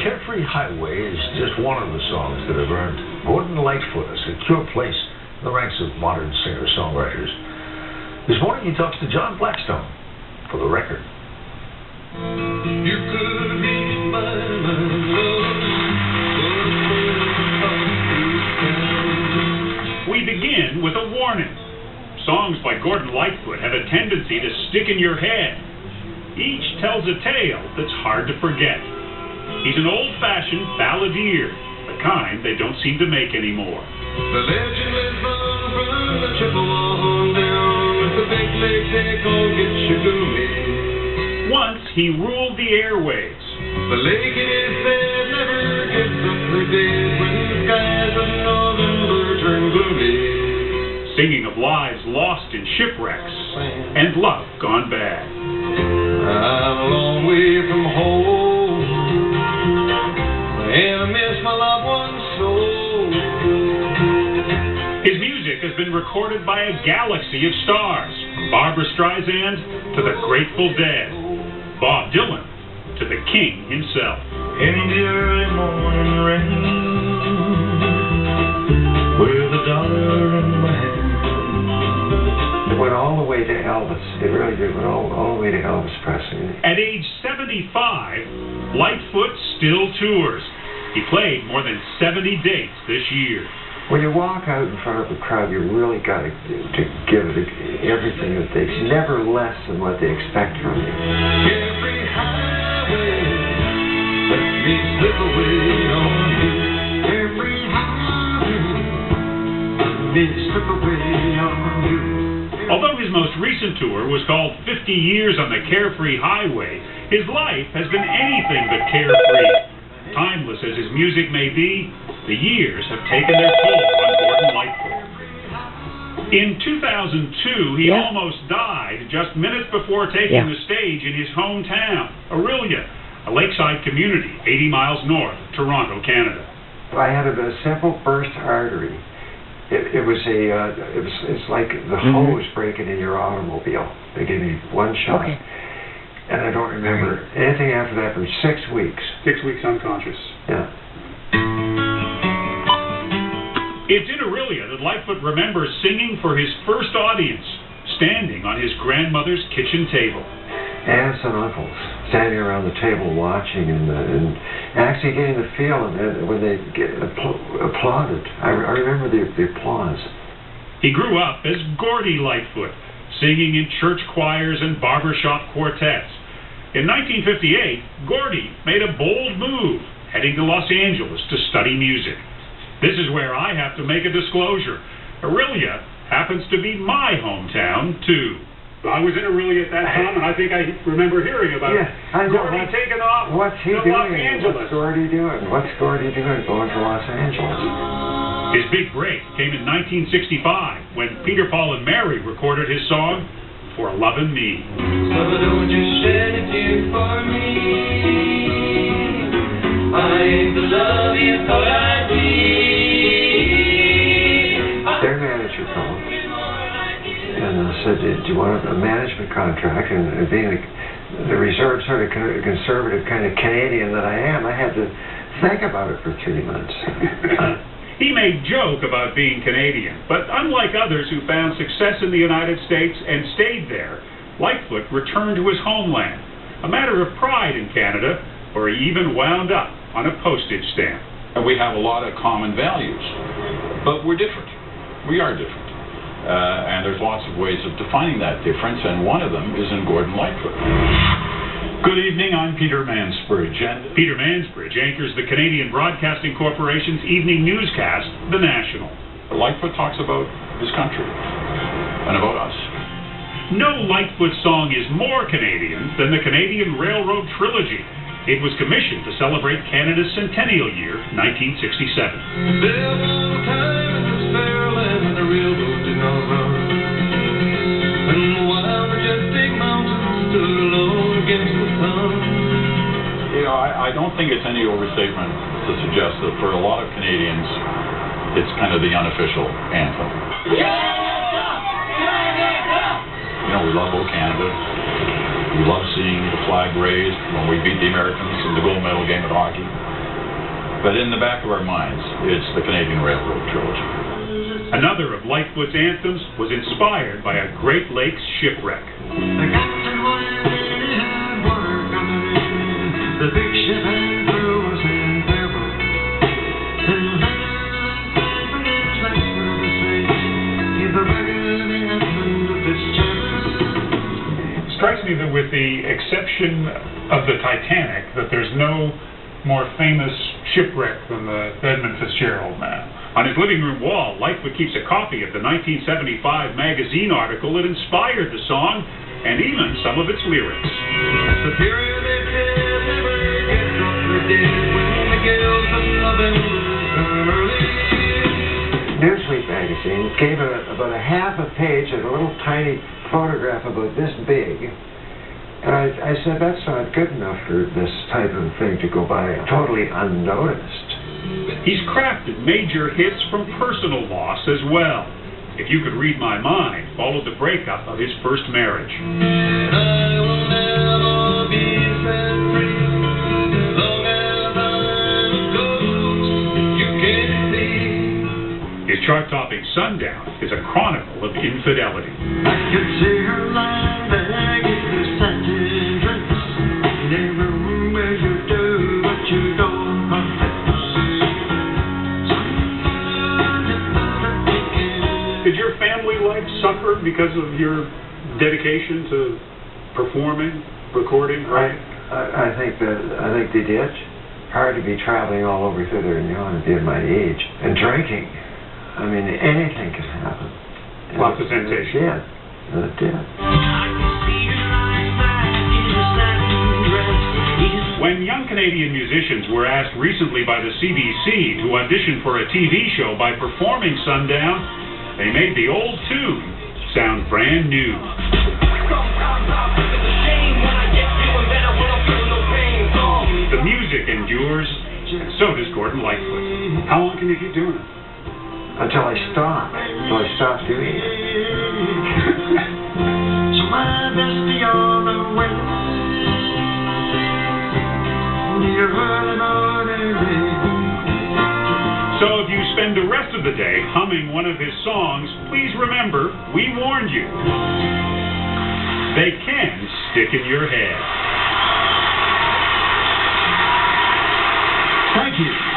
Carefree Highway is just one of the songs that have earned Gordon Lightfoot a secure place in the ranks of modern singer-songwriters. This morning he talks to John Blackstone for The Record. You could be my love. We begin with a warning. Songs by Gordon Lightfoot have a tendency to stick in your head. Each tells a tale that's hard to forget. He's an old-fashioned balladeer, the kind they don't seem to make anymore. The legend lives on from the Chippewa down with the big lake they call Gitchagumi. Once he ruled the airwaves. The lake, it is said, never gets up the days when the skies of November turn gloomy. Singing of lives lost in shipwrecks and love gone bad. I'm a long way from home, and I miss my loved ones so. His music has been recorded by a galaxy of stars, from Barbra Streisand to the Grateful Dead, Bob Dylan to the King himself. In the early morning rain, with a dollar in my hand. It went all the way to Elvis. It really did. It went all the way to Elvis Presley. At age 75, Lightfoot still tours. He played more than 70 dates this year. When you walk out in front of a crowd, you really got to give it everything that they. It's never less than what they expect from you. Every highway, let me slip away on you. Every highway, let me slip away on you. Although his most recent tour was called 50 Years on the Carefree Highway, his life has been anything but carefree. Timeless as his music may be, the years have taken their toll on Gordon Lightfoot. In 2002, he almost died just minutes before taking the stage in his hometown, Orillia, a lakeside community 80 miles north of Toronto, Canada. I had a simple burst artery. It's like the hose breaking in your automobile. They gave me one shot. Okay. And I don't remember anything after that for 6 weeks. 6 weeks unconscious. Yeah. It's in Orillia that Lightfoot remembers singing for his first audience, standing on his grandmother's kitchen table. Aunts and uncles standing around the table watching and actually getting the feel when they applauded. I remember the applause. He grew up as Gordy Lightfoot, singing in church choirs and barbershop quartets. In 1958, Gordy made a bold move, heading to Los Angeles to study music. This is where I have to make a disclosure. Orillia happens to be my hometown, too. I was in Orillia at that time, and I think I remember hearing about Gordy taking off What's he to doing? Los Angeles. What's Gordy doing? What's Gordy doing going to Los Angeles? His big break came in 1965 when Peter, Paul, and Mary recorded his song, For Lovin' Me. So don't you shed a tear for me. I ain't the love you thought I'd be. Their manager called and said, do you want a management contract? And being the reserved sort of conservative kind of Canadian that I am, I had to think about it for 3 months. He made joke about being Canadian, but unlike others who found success in the United States and stayed there, Lightfoot returned to his homeland, a matter of pride in Canada, where he even wound up on a postage stamp. We have a lot of common values, but we're different. We are different. And there's lots of ways of defining that difference, and one of them is in Gordon Lightfoot. Good evening, I'm Peter Mansbridge. And Peter Mansbridge anchors the Canadian Broadcasting Corporation's evening newscast, The National. Lightfoot talks about his country and about us. No Lightfoot song is more Canadian than the Canadian Railroad Trilogy. It was commissioned to celebrate Canada's centennial year, 1967. There was a time in this fair land when the railroad did not run, and while majestic mountains stood alone against the sun. You know, I don't think it's any overstatement to suggest that for a lot of Canadians, it's kind of the unofficial anthem. You know, we love old Canada. We love seeing the flag raised when we beat the Americans in the gold medal game of hockey. But in the back of our minds, it's the Canadian Railroad trilogy. Another of Lightfoot's anthems was inspired by a Great Lakes shipwreck. The captain went in, he had water coming in. The big ship had crew was in peril. And it strikes me that with the exception of the Titanic, that there's no more famous shipwreck than the Edmund Fitzgerald now. On his living room wall, Lightfoot keeps a copy of the 1975 magazine article that inspired the song, and even some of its lyrics. The period they did never get what they did when the gales of loving come early. Newsweek magazine gave about a half a page of a little tiny photograph about this big. And I said, that's not good enough for this type of thing to go by totally unnoticed. He's crafted major hits from personal loss as well. If You Could Read My Mind followed the breakup of his first marriage. And I will never be set free as long as I'm close. You can't see. His chart-topping Sundown is a chronicle of infidelity. I could see her lying there in the satin dress. Never where you do what you don't confess. Did your family life suffer because of your dedication to performing, recording? Right. I think they did. Hard to be traveling all over thither and yon and be at my age and drinking. I mean, anything can happen. Lots of temptation. It did. When young Canadian musicians were asked recently by the CBC to audition for a TV show by performing Sundown, they made the old tune sound brand new. The music endures, and so does Gordon Lightfoot. How long can you keep doing it? Until I stop doing it. So my bestie on the way. You're running on a So if you spend the rest of the day humming one of his songs, please remember, we warned you. They can stick in your head. Thank you.